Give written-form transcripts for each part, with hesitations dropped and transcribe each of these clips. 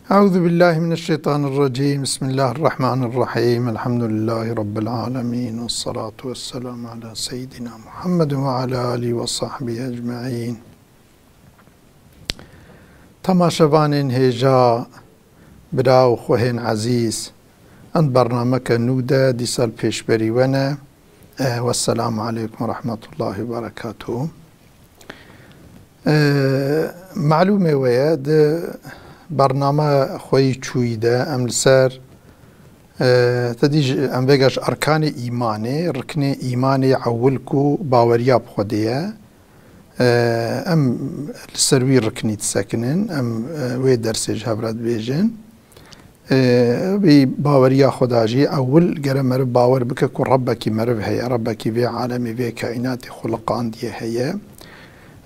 أعوذ بالله من الشيطان الرجيم. بسم الله الرحمن الرحيم. الحمد لله رب العالمين، والصلاة والسلام على سيدنا محمد وعلى آله وصحبه أجمعين. تماشوانین هجا براو خوهن عزيز أن برنامج نودا دي سال پیش بریونه. والسلام عليكم ورحمة الله وبركاته. معلومه ويد برنامه خوی چویده ام لسر تدیج ام بگاش ارکان ایمانه رکن ایمانه عولکو باوریا بخودیه ام لسروی رکنی تسکنن ام وی درسیج هبرد بیجن بی باوریا خداجی اول گره مرب باور بکه که ربکی مرب هیا ربکی بی عالمی بی کائنات خلقان دیه هیا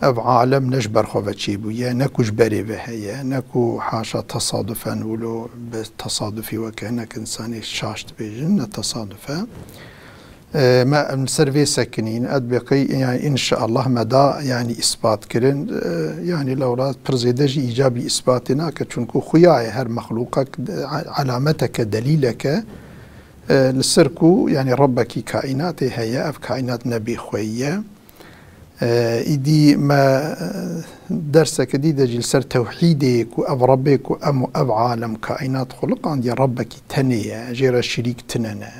اف عالم نجبر خوفه چی بویه نکوش بری به هیه نکو حاشا تصادفا ولو بتصادفی وكأنك انسانی شاشت بیجن نتصادفه ما من سروي سكنين أدبقي يعني إن شاء الله مدى يعني إثبات كرن يعني لو برزيدج إيجابي إثباتنا كتشنكو خياي هر مخلوقك علامتك دليلك لسركو يعني ربك كائنات هي أف كائنات نبي خويه إيدي ما درسك دي دجل سر توحيدك وأب ربك وأب عالم كائنات خلق عندي ربك تنية جير الشريك تننا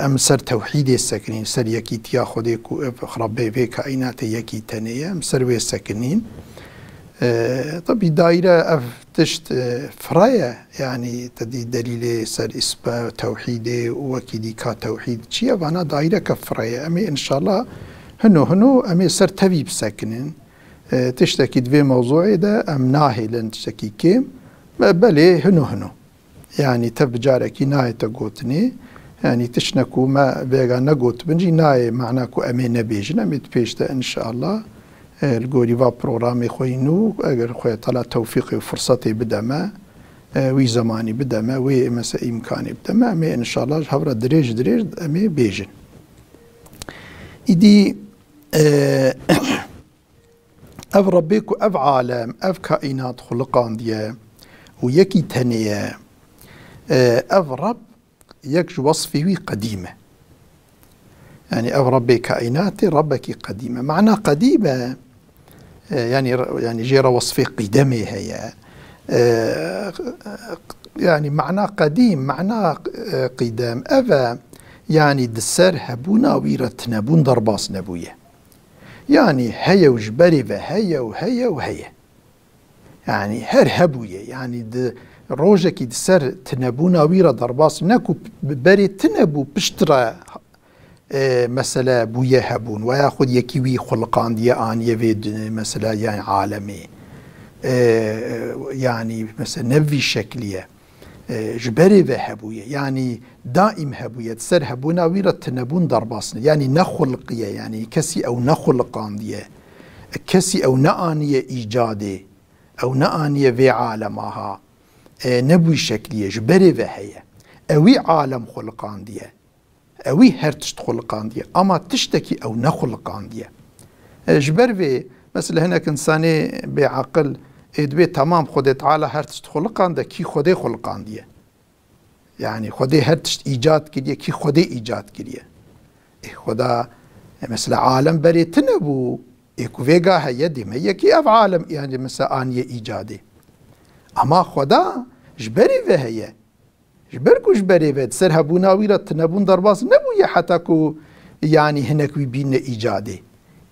أم سر توحيد السكنين سر يكي تياخدك وأب ربي في كائنات يكي تنية أم سر وي السكنين طبي دائرة أفتشت فراية يعني تدي دليل سر إثبات توحيدي وكيدي كتوحيد شيء فأنا دائرة كفراية أمي إن شاء الله هنو أمي سر تبيب ساكنين تشتكي دوي موضوعي ده أم ناهي لن تشتكي كيم بلي هنو يعني تبجاركي ناهي تقوتني يعني تشنكو ما بيغا نقوت بنجي ناهي معناكو أمي نبيجن أمي تبيشتا إن شاء الله القولي فا بروغرامي خوينو أقر خوي طلع توفيقي وفرصتي بدما وي زماني بدما وي مسا إمكاني بدما أمي إن شاء الله هفرا دريج أمي بيجن إدي أف ربك وأف عالم أف كائنات خلقان دي ويكي تانية أف رب يكش وصفي قديمة يعني أف ربي كائنات ربك قديمة معنى قديمة يعني جير وصفي قدمي هي يعني معنى قديم معنى قدام أفا يعني دسر هبونا ويرت نبون درباس نبويه يعني هيا وجبري وهيا وهيا يعني هر هبويه يعني روجك دسر تنبونا ويرا درباس نكو بري تنبو بشترا مثلا بويه هبون وياخذ يكيوي خلقان دي آنية فيد مثلا يعني عالمي يعني مثلا نبي شكليه جبري وهبويه يعني دائم هبويه سر هبونا ويرا تنبون درباسن يعني نخلقيه يعني كسي او نخلقان ديه كسي او نانيه ايجادي او نانيه في عالمها نبوي شكليه جبري وهيه اوي عالم خلقان ديه اوي هرتشت خلقان ديه اما تشتكي او نخلقان ديه جبر في مثل هناك انساني بعقل ادبي تمام خود تعالى هرتشت خلقان ده كي خودي خلقان ديه يعني خودي هرتشت ايجاد كريه كي خودي ايجاد كريه خدا مثلا عالم بري تنبو اكو فيغا هيدي ما هي كي اف عالم يعني مثلا انيه ايجادي اما خدا جبري وهي جبركو جبري وهي سر هبونا ويرا تنبون درباس نبو حتى كو يعني هناك بين ايجادي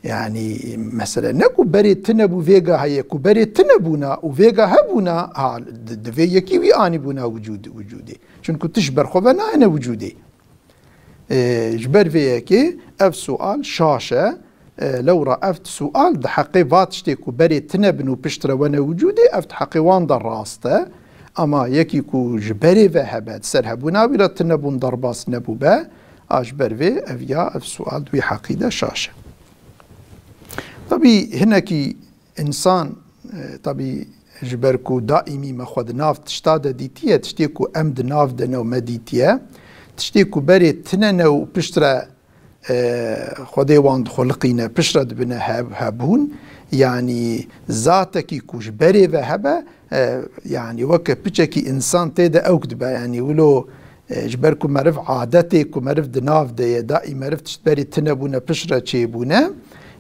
يعني مثلا نكو بري تنبو فيغا هي كو بري تنبونا وفيغا هبونا دفي كيوي اني بونا وجودي شنكو تجبر خوفنا انا وجودي جبر فيكي اف سؤال شاشه لو رأفت سؤال ده حقي فاتشتيكو بري تنبنو بشترا وانا وجودي افت حقي وان در راسته اما يكيكو جبري فهبت سر هبونا ولا تنبون درباس نبوبا اجبر في افيا اف سؤال دوي حقي ده شاشه طبي هناكي انسان طبي جبركو دائمي ما خود ناف تشتاد ديتيه تشتيكو امد ناف دنو مديتيه تشتيكو بري تننو بشترا خدي وان خلقينا بشرد بنا هبون يعني ذاتك كوش بري وهبه يعني وك بيتشكي انسان تيدا اوكدبا يعني ولو جبركم معرف عادتك ومعرف دناف دي دائما معرف تشتبري تنبونا بشرة تشيبونا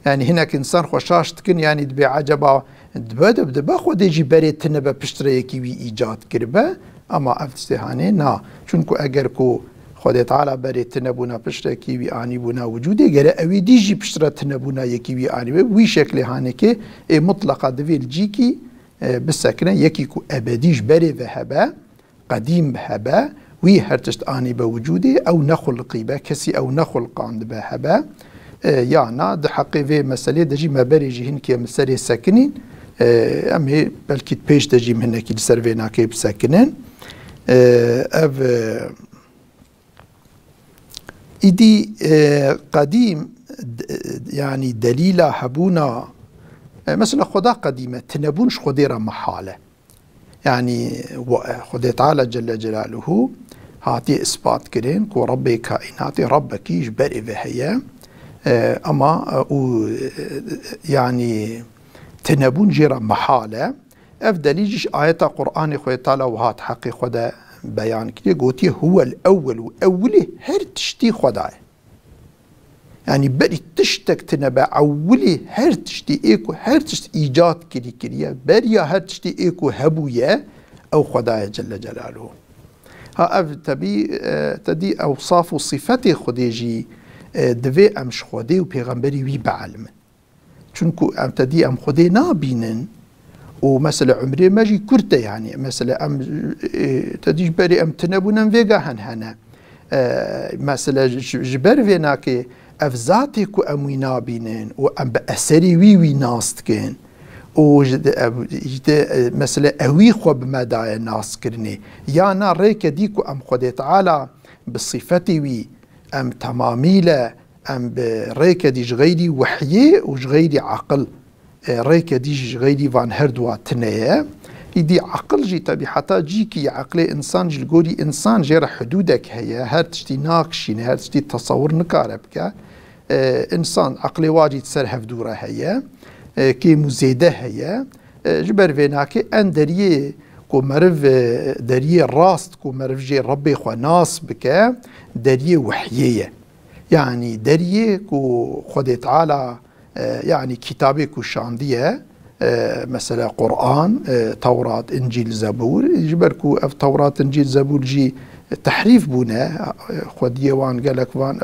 يعني هناك انسان خوشاش تكن يعني دبي عجبا دبا خود يجي بري تنبا بشرة يكيوي ايجاد كربا اما افتستهاني نا چونكو اگر كو خود تعالى بري تنبونا بشرة يكيوي آني بونا وجودي غير اوي ديجي بشرة تنبونا يكيوي آني وي شكل هانيكي مطلقة دوي الجيكي بالسكنة يكيكو ابديش بري وهبا قديم بهبا وي هرتشت آني بوجودي او نخلقي با كسي او نخلقان بهبا يعني ده حقي في مسألة دجي ما بريجي هنكي مسألة ساكنين أمي بلكي تبيش دجي مهنكي لسرفينا كيب ساكنين أف إدي قديم يعني دليل هبونا مثلا خدا قديمة تنبونش خديرا محالة يعني خدي تعالى جل جلاله هاتي إثبات كرين كو ربي كائناتي ربكيش بري بهيا اما يعني تنبون جرا محاله افدليجش آيات قرآن خوي تعالى وهات حقي خدا بيان كده قوتي هو الاول واوله هر تشتي خدا يعني بري تشتك تنبا اولي هر تشتي ايكو هر تشتي ايجاد كريا بريا هر تشتي ايكو هبويا او خدا جل جلاله ها اف تدي اوصاف وصفات خديجي دوی امش خوده و پیغمبری وی بعلم چونکو ام تدی ام خوده نابینن و مثلا عمری ماجی کرده يعني مثلا ام تدیش بری ام تنبونن ویگا هنه مثلا جبر وینا که افزاتی کو اموی نابینن و ام به اثری وی ناست کن و مثلا اوی خوب مدای ناست کرنه یا نا ریک دیکو ام خوده تعالی بصفتی وی ام تماميلة ام بريكا ديج غيري وحيي وج غيري عقل ريكا ديج غيري فان هردوا تنيا يدي عقل جي تبي حتى جيكي عقل انسان جلقولي انسان جير حدودك هيا هر تشتي ناقشين هر تشتي تصور نكاربك انسان عقلي واجي تسرهف دورة هيا كي مزيدة هيا جبر فيناكي ان دريه كو مرف دريه راست كو مرف جي ربي خو ناس بك دريه وحيية يعني دريه كو خد تعالى يعني كتابي كو شاندية مثلا قرآن توراة انجيل زبور يجبركو اف توراة انجيل زبور جي تحريف بونا خد يوان قالك وان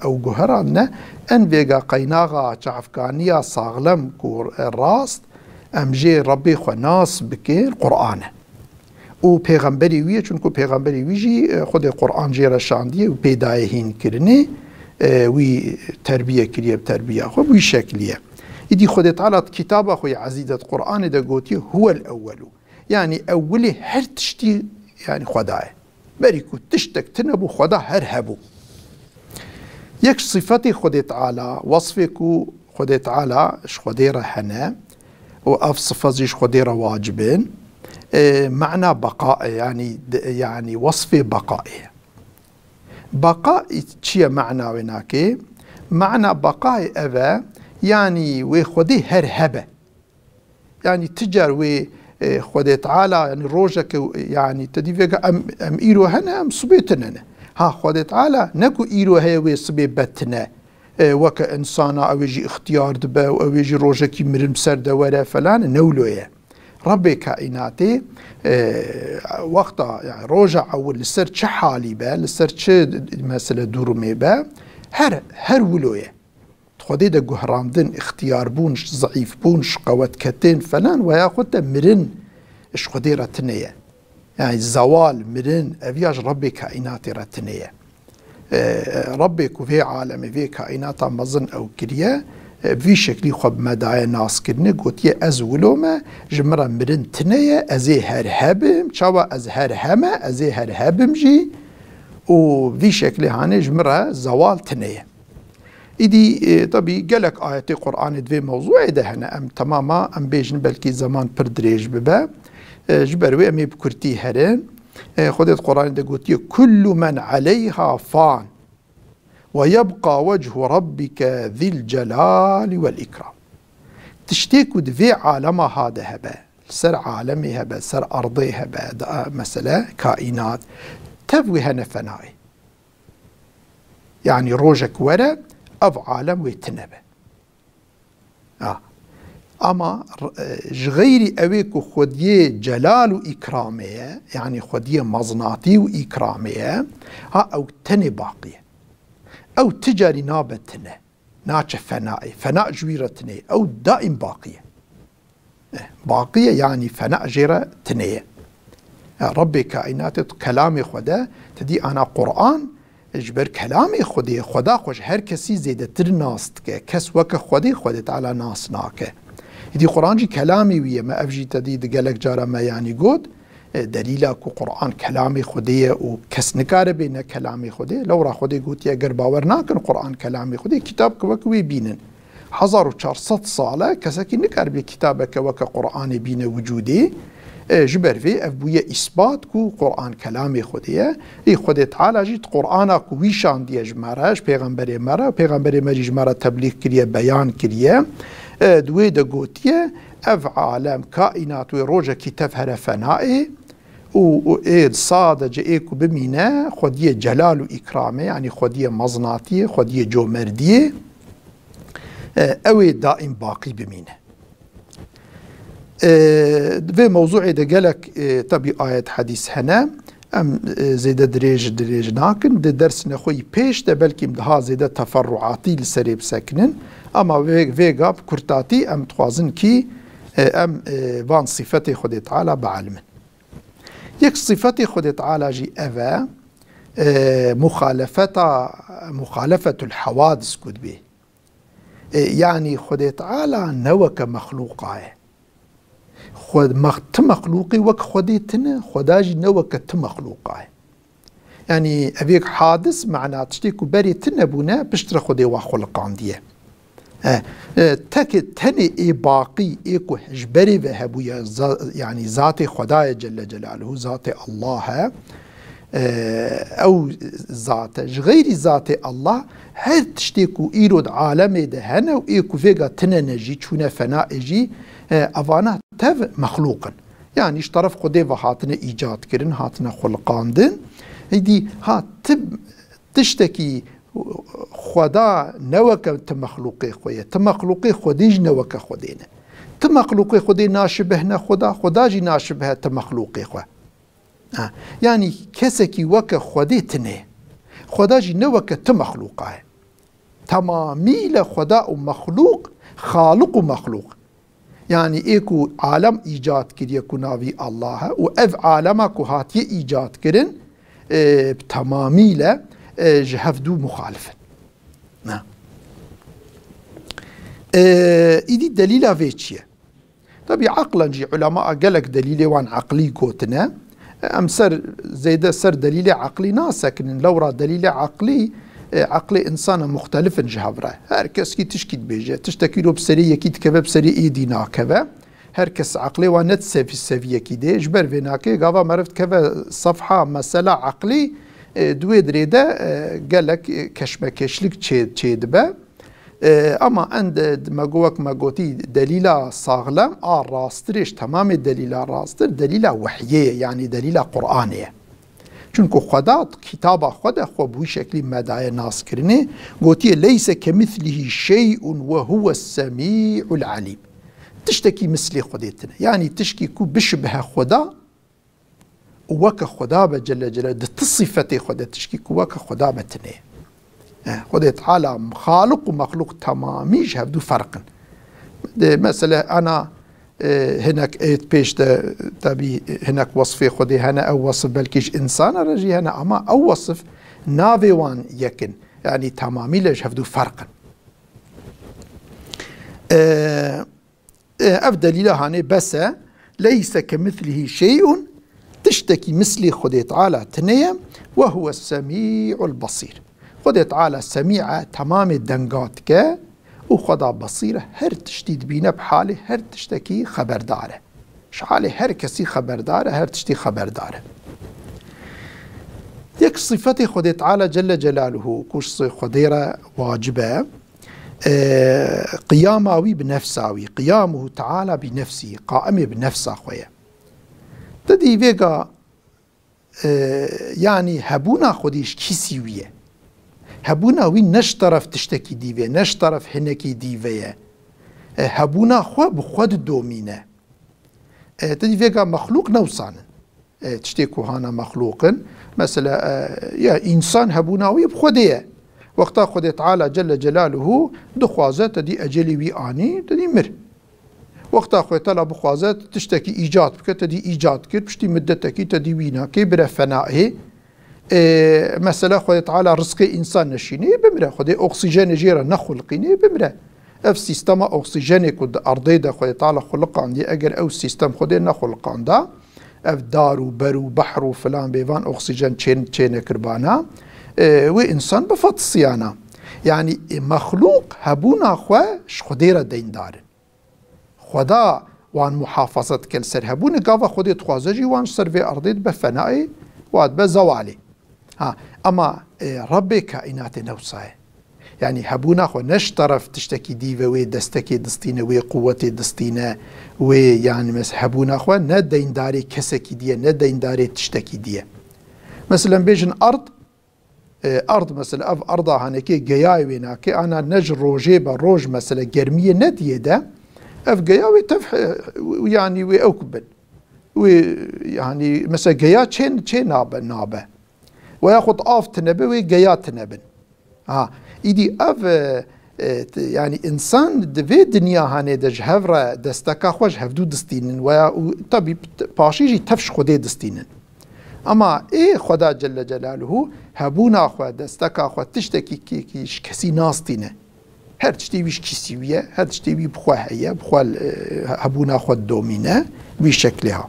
او جهران ان فيغا قيناغا تعفكانيا صاغلم كو الراست ام جي ربي خو ناس بكي القرآن و پیغمبری ویه چونکو پیغمبری ویجی خود قرآن جیره شاندیه و پیدایهین کرنه وی تربیه کریه بتربیه خو وی شکلیه ایدی خود تعالی کتاب خوی عزیزت قرآن دا گوتی هو الاول يعني اولی هر تشتی يعني خداه بریکو تشتک تنبو خدا هر هبو یک صفت خود تعالی وصفكو خود تعالی اش خودی رهنه و اف صفاتش خودی را واجبين معنى بقاء يعني وصف بقائه بقاء تشي معنى وناكي معنى بقاء أبا يعني وخدي هرهبة يعني تجار وخدي تعالى يعني روجك يعني تديفيك أم إيرو هنا أم صبيتنا ها خدي تعالى نكو إيرو هي وصبيبتنا وك إنسان أو يجي اختيار دبا أو يجي روجك مرم سرد ولا فلان نولوية ربي كائناتي وقتا يعني روجا او لسر چه حالي با لسر چه مثلا دورمي با هر ولوية خودي دا گهراندن اختيار بونش ضعيف بونش قوت كتين فلان وياخد مرن اش خودي رتنية يعني زوال مرن افياج ربي كائناتي رتنية ربي كو في عالم في كائناتا مظن او كريه في شكلي خب مدعي ناس كرنه قوتي از ولوما جمرا مرن تنية ازي هرهبم شاوا از هرهمه ازي هرهبم جي و في شكلي هاني جمرا زوال تنية ايدي طبي قالك آياتي قرآن دوي موضوع ده هنا ام تماما ام بيجن بلكي زمان پردريج ببا جبروي امي بكرتي هرين خودت قرآن ده قوتي كل من عليها فان ويبقى وجه ربك ذي الجلال والإكرام. تشتيكو دفي عالم هذا هبا سر عالمي هبا سر أرضي هبا مثلا كائنات تبوي هنا فنائي يعني روجك ورا أف عالم ويتنبه أما غيري أويكو خديه جلال وإكرامية يعني خديه مظناتي وإكرامية أو تني باقية أو تجاري نابتنا ناتش فنائي فناء جويرتني أو دائم باقية باقية يعني فناء جيرة تنية ربي كائنات كلامي خدا تدي أنا قرآن اجبر كلامي خدي خدا خوش هر كسي زيادة تر ناستك كس وك خدي خدت على ناس ناكه دي قرآن جي كلامي ويا ما أفجي تدي دقالك جارة ما يعني قد دليلك قرآن كلامي خدي وكس نكار بين كلامي خدي لو را خدي قلت يا قر باور ناكن قرآن كلامي خدي كتابك وكوي بينن 1400 سالة كساكي نكار بكتابك وك قرآن بين وجودي جبر في أبوية إثبات كو قرآن كلامي خديه ای خود تعالی جيت قرآن كو ويشان دي جمارش پیغمبر مرا پیغمبر مری جمارا تبلیغ کریه بیان کریه دوی دا گوتیه اف عالم کائنات و روجه کتف هر فنائه و اید صادج ایکو بمینه خودیه جلال و اکرامه يعني خودیه مزناتیه خودیه جومردیه اوی دائم باقی بمینه في موضوع دقالك تبي آيات حديث هنا ام زيادة دريج ناكن درس نخوي بيش بلكي مدها زيادة تفرعاتي لسريب ساكنن اما فيغاب كرتاتي ام تخوازن كي ام وان صفتي خود تعالى بعلمن يك صفتي خود تعالى جي افا مخالفة الحوادث كد بي يعني خود تعالى نوك مخلوقه خود مخلوقي وك خديتنا خداجي نوك تمخلوقه يعني أبيك حادث معناه تشتيكو بري تنبونا بشتر خدي وخلقان ديه تك تني اي باقي ايكو حجبري وهبويا يعني ذات خداي جل جلاله ذات الله او ذات غير ذات الله هر تشتيكو ايرود عالمي دهنا وايكو فيغا تننجي چونه فناء جي افانا تف مخلوقا يعني ايش طرف خدي وهاتنا ايجاد كرن هاتنا خلقاندن هيدي ها تشتكي خدا نوك تمخلوقي خويا تمخلوقي خديج نوك خدينا تمخلوقي خدي ناشبهنا خدا جي ناشبه تمخلوقي خو يعني كسكي وك خديتني خدا جي نوك تمخلوقه تمامي لخدا ومخلوق خالق ومخلوق يعني ايكو عالم ايجاد كريه كناوي الله واف عالمك هاتي ايجاد كرن بتمامي له جهفدو مخالفه نعم ايدي دليل فيتشيه طبي عقلا جي علماء قالك دليل وان عقلي كوتنا ام سر زيد سر دليل عقلي ناسكن لورا دليل عقلي عقل انسان مختلف جهبره هر کس کی تشکید بیجه تشتکی رو بسری یکی تکبه بسری ایدی ناکبه هر کس عقلی و نت سوی کی ده جبر و ناکه گاوا مرفت که صفحه مسئله عقلی دوی دریده گلک کشمکشlik چید به اما اند مگوتی دلیل ساغلم راسترش تمام دلیل راستر دلیل وحیه یعنی دلیل قرآنیه چونکو خدا کتاب خدا خو بوی شکلی مدعی ناس کرنه گوتیه لیس کمثله شیء وهو السمیع العلیم تشتکی مثل خودتنه یعنی تشکی کو بشبه خدا وک خدا بجل جلاله ده صفت خدا تشکی کو وک خدا بتنه خدا تعالی خالق و مخلوق تمامیش هبدو فرقن مثلا انا هناك ايت بيش تبي هناك وصفي خدي هنا او وصف بلكيش انسان رجي هنا اما او وصف نافي وان يكن يعني تمامي ليش هفدو فرقا افدليل هاني بس ليس كمثله شيء تشتكي مثلي خدي تعالى تنيم وهو السميع البصير خدي تعالى سميع تمام الدنقاتك وخدا بصيرة هر تشتيد بينا بحاله هر تشتكي خبرداره شحاله هر كسي خبرداره هر تشتي خبرداره يك صفتي خدي تعالى جل جلاله كوش خديرة واجبة قياماوي بنفساوي، قيامه تعالى بنفسه، قائم بنفسه خويا تدي فيغا يعني هبونا خوديش كيسيوية، هبونا وين نش طرف تشتكي ديوية، نش طرف هنكي ديوية، هبونا خوا بخود دومينة. تدي فيغا مخلوق نوصان تشتكو هانا مخلوقا مثلا يا إنسان هبوناوي بخودية وقتا خودي تعالى جل جلاله دخوازة تدي أجلي وي آني تدي مر، وقتا خودي تعالى بخوازة تشتكي إيجاد بك تدي إيجاد كر بشتي مدتكي تدي وينا كي برا فنائه. مثلا خودي تعالى رزق إنسان نشيني بمرا، خودي أكسجين جيرا نخلقيني بمرا، اف سيستم أكسجيني كود أرضي دا خودي تعالى خلق عندي أجر أو سيستم خودي نخلق عنده اف دار وبر وبحر وفلان بيفان أكسجين تشين كربانا وإنسان بفضل صيانة. يعني مخلوق هبونا خوا خديرة دين دار خدا وان محافظة كل سر هبونا قاوا خدي تخوازجي وان سر في أرضي بفنائي واد بزوالي أما ربي كائنات نوصاه يعني هبونا خو نش طرف تشتكي ديفا وي دستكي دستينه وي قوتي دستينه وي يعني مس هبونا خو ندين داري كسكي ديه ندين داري تشتكي ديه. مثلا بيجن أرض مثلا أف أرضها هنكي جياي ويناكي أنا نج روجي بروج مثلا جرمية نديه ده أف جياوي تفح يعني وأكبل ويعني مثلا جيا تشين نابه وياخد آف تنبه وجيا تنبن إيدي أف يعني إنسان دفي دنيا هاني دج هفرة دستكا خوش هفدو دستينن وطبي باشيجي تفش خودي دستينن. أما إيه خدا جل جلاله هبونا خوا دستكا خوا تشتكي كيش كسي ناستينه هر تشتي ويش كيسيوية هر تشتي وي بخوا هيا بخوا هبونا خوا الدومينة بشكلها.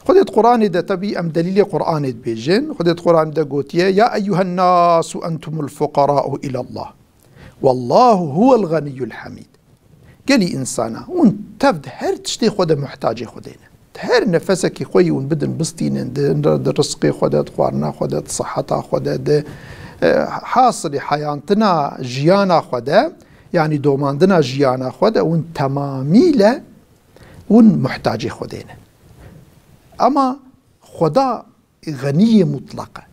خدت قرآن ده تبي أم دليل قرآن بيجن خدت قرآن ده قوتيه يا أيها الناس أنتم الفقراء إلى الله والله هو الغني الحميد. قالي إنسانا وان تفد هر تشتي خدا محتاجي خدينا هر نفسك خوي ون بدن بستين رزقي خدت خوارنا خدت صحتا خدت حاصل حياتنا جيانا خدا يعني دوماندنا جيانا خدا ون تمامي له ون محتاجي خدينا. أما خدا غنية مطلقة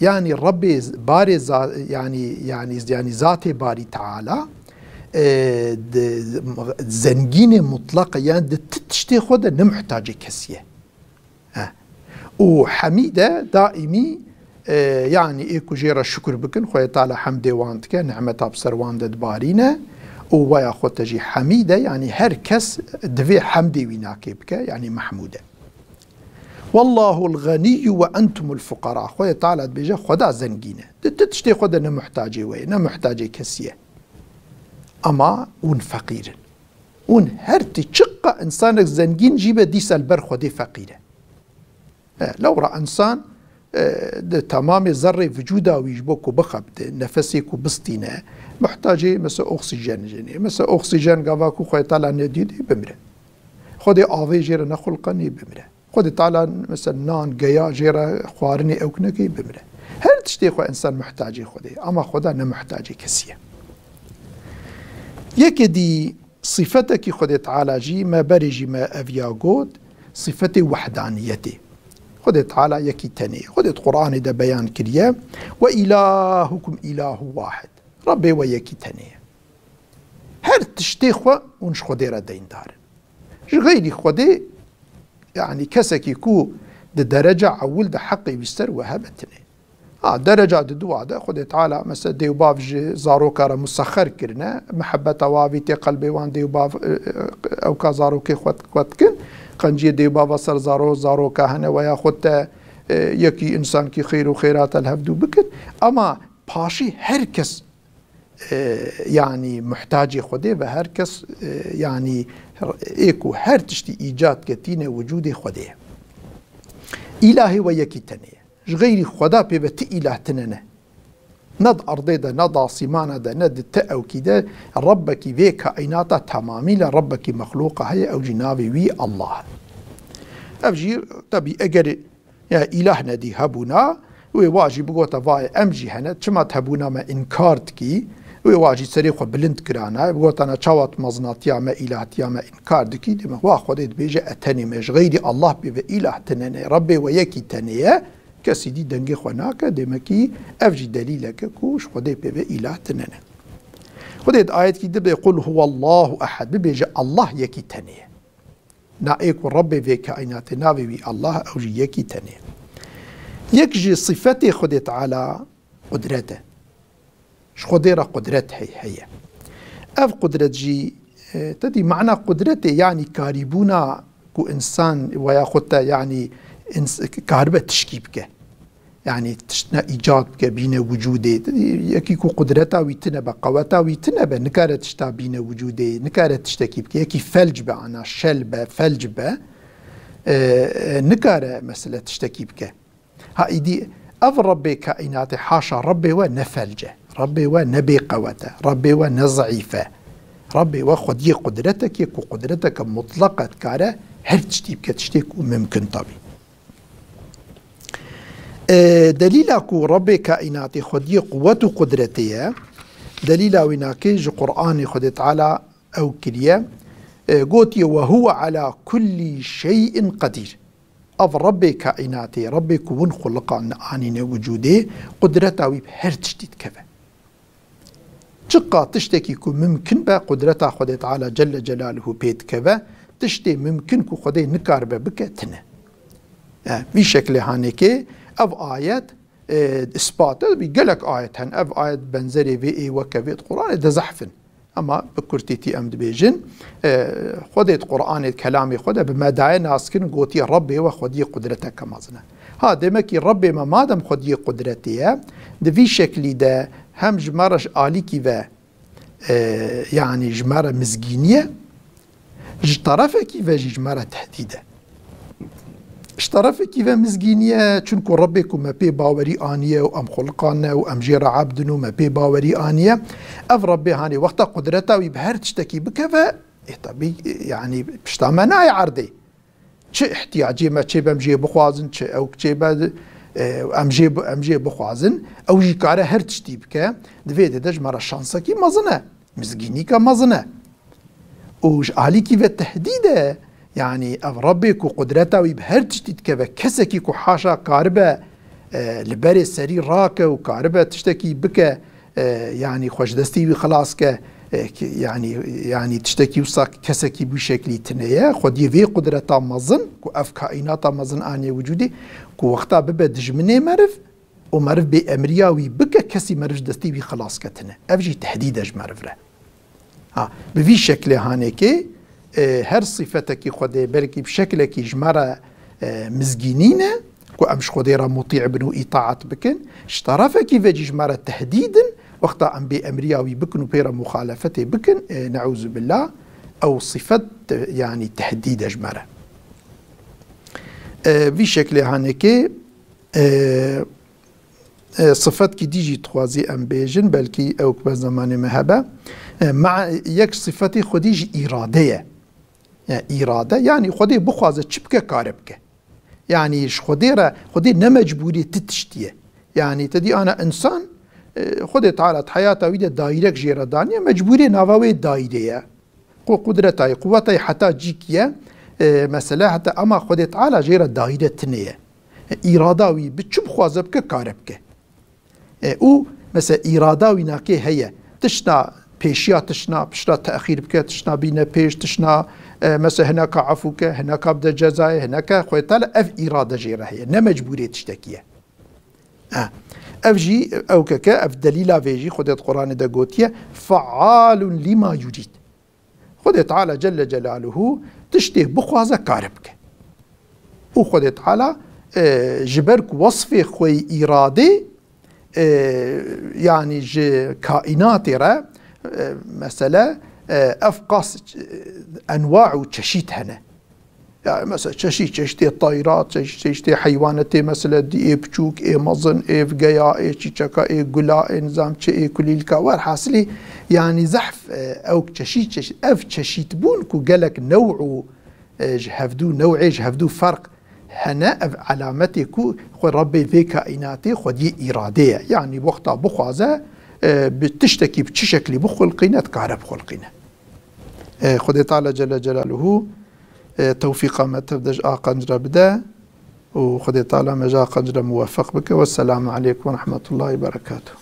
يعني ربي باري يعني ذاتي باري تعالى زنجينة مطلقة يعني تشتي خدا نمحتاجة كسية وحميدة دائمي يعني إيكو جيرا الشكر بكن خويا تعالى حمدي وانتك نعمة بسر واندد بارينا ويا خود تجي حميدة يعني هر كس دفي حمدي ويناكي بك يعني محمودة. والله الغني وأنتم الفقراء خويا تعالى بيجا خدا زنجينة تشتي خدا نمحتاجة وي نمحتاجة كسية أما ون فقير ون هرتي تشقى إنسانك زنجين جيبه ديس البر خدي فقيرة لو رأى إنسان تمام ذرة وجوده ويجبوك وبخب نفسك وبسطينه محتاجة مثل أكسجين جني مثل أكسجين قواكو خويا تعالى نديدي بمره خدي آوي جيرا نخلقني بمره خدي تعالى مثل نان جيا جيرا خوارني أوكنكي بمره هر تشتي خو إنسان محتاجة خدي أما خدا نمحتاجة كسية. يكدي صفتك خدي تعالى جي ما برجي ما أفياغود صفتي وحدانيتي خدي تعالى يكي تاني خدي القرآن ده بيان كريا وإلهكم إله واحد ربي ويكي تاني هر تشتي خو ونش خدي ردين دار غيري خدي يعني كسكي كو ده درجة عول ده حقي بيستر وهبتني درجة دو ده خدي تعالى مثلا ديو باف زاروكا مسخر كرنا محبة وابي تي قلبي وان ديو باف او كا زاروكي خوتكن قنجي ديو باف سر زاروكا هنا ويا خدت يكي انسان كي خير وخيرات الهبدو بكن اما باشي هركس يعني محتاجي خدي وهركس يعني ايكو هر تشتي ايجاد كتينه وجودي خدي الهي ويكي تاني غير خدا بيبت إله تننه ند أرضي ده ند عاصمانه ده ند تأو كده ربك في كائناته تمامي لربك مخلوقه هي أو جنابي وي الله أفجير تبي أجر يا إله ندي هبنا واجي بقوتا فاي امجي هنا چما تهبونا ما انكارت كي واجي سريخو بلند كرانا بقوتا انا چاوات مزناتيا ما الهتيا ما انكارت كي دم وا خودت بيجي اتني مش غيري الله بي اله تنني ربي ويكي تنيه كسي دي دنگي خناك دمكي افجي دليلك كوش خودت بي اله تنني خودت آيات كي دب يقول هو الله احد بيجي الله يكي تنيه نائك ربي في كائنات نابي بي الله اوجي يكي تنيه يكجي صفتي خدت على قدرته خديرة قدرته هي اف قدرت جي تدي معنى قدرته يعني كاريبونا كو انسان وياخدته يعني كهرباء تشكيبك يعني تشنا ايجاد بك بين وجوده يكي كو قدرته ويتنبه قوته ويتنبه نكاره تشتا بين وجوده نكاره تشتكي بك يكي فلج بعنا شلبه فلج به نكاره مسألة تشتكي بك هايدي اف ربي كائنات حاشا ربي ونفلجه ربي ونبي قوته ربي ونضعيفه ربي وخدي قدرتك يكو قدرتك مطلقة كاره هر تشتي بك تشتيك وممكن طبي دليلكو ربي كائنات خدي قوة قدرتيه دليل ويناكي جو قرآن خدت على او كليه قوتي وهو على كل شيء قدير اف ربي كائناتي ربي كون خلق عنين وجوده قدرته بهر تشتيت كذا شقا تشتكي كو ممكن با قدرته خدي تعالى جل جلاله بيت كذا تشتي ممكن كو خدي نكار بك تنه بشكل هانيكي اف آيات اثبات بيقلك آيات هن اف آيات بنزري في اي وكبيت قرآن ده زحفن اما بكرتيتي امد بيجن خديت قرآن كلامي خده بما داعي ناسكن قوتي ربي وخدي قدرتك مازنه ها دمكي ربي ما مادم خدي قدرتي ده في شكلي ده هم جمارش آليكي و يعني جمارة مزجينية طرفكي و جمارة تهديده اشترفكي و مزجينية چونكو ربكو ما بي باوري آنية و ام خلقانه و ام جير عبدنو ما بي باوري آنية اف ربي هاني وقتا قدرتا ويبهر تشتكي بك و طبي يعني بشتا مناي عردي چه احتياجي ما چه بمجي بخوازن چه او چه بعد امجي بخوازن او جي كاره هر تشتي بك دويده دج مرا شانسكي مزنه مزجينيكا مزنه وج عليكي و تهديده يعني اف ربك وقدرته ويبهر تشتيت كذا كسكي كو حاشا كاربه لبري سري راكه وكاربه تشتكي بك يعني خوش دستي خلاص ك يعني تشتكي وصاك كسكي بشكل تنيه خدي في قدرته مزن كو اف كائنات مزن اني وجودي كو وقتها ببدج مني مرف ومرف بامرياوي بك كسي مرف دستي خلاص كتنه افجي تهديدج مرف له ها بفي شكل هانيكي هر صفتك خدي بركي بشكلك جمرة مزجينينة كو امش خدي را مطيع بنو اطاعة بكن اشترفك في جمرة تهديدا وقتا ام بامرياوي بكن وبيرا مخالفته بكن نعوذ بالله او صفة يعني تهديد جمرة في شكل هانكي صفتك ديجي تخوازي ام بيجن بلكي او كبا زمان مهبة مع يك صفتي خديجي ارادية يعني إرادة يعني خدي بخوازة چبكة كاربكة يعني خدي نمجبوري تتشتيه يعني تدي أنا إنسان خدي تعالى حياته ويدا دايرك جيردانية مجبوري نواوي دايرية قدرتها قوتها حتى جيكية مثلا حتى أما خدي تعالى جيرا دايرة تنية إرادة وي بچب خوازة بكة كاربكة او مثلا إرادة ويناكي هي تشنا پیشیا تشنا بشرا تأخير بك تشنا بينا پیش تشنا مثلا هناك عفوك هناك بدا جزاء هناك خويتال اف إرادة جيرة هي نمجبورية تشتكية اف جي او كاكا اف دليلا فيجي خدت قرآن دا قوتية فعال لما يريد خدت تعالى جل جلاله تشتيه بخوازة كاربك وخدت تعالى جبرك وصف خوي إرادة يعني كائنات را مثلا افقاس انواع وتشيت هنا يعني مثلا تشيت الطائرات تشيت حيوانات مثلا دي بچوك مزن فجايا تشيكا غلا نظام تشي كليل كوار حاصلي يعني زحف او تشيت اف تشيت بون كو قالك نوع جهفدو نوعي جهفدو فرق هنا علامتي كو خو ربي في كائناتي خدي إرادية يعني وقتا بخوازة بتشتكي بشي شكل بخلقنا تكارب خلقنا خدي تعالى جل جلاله توفيق ما تبدج قنجرة بدا وخدي تعالى مجا قنجرة موفق بك والسلام عليكم ورحمة الله وبركاته.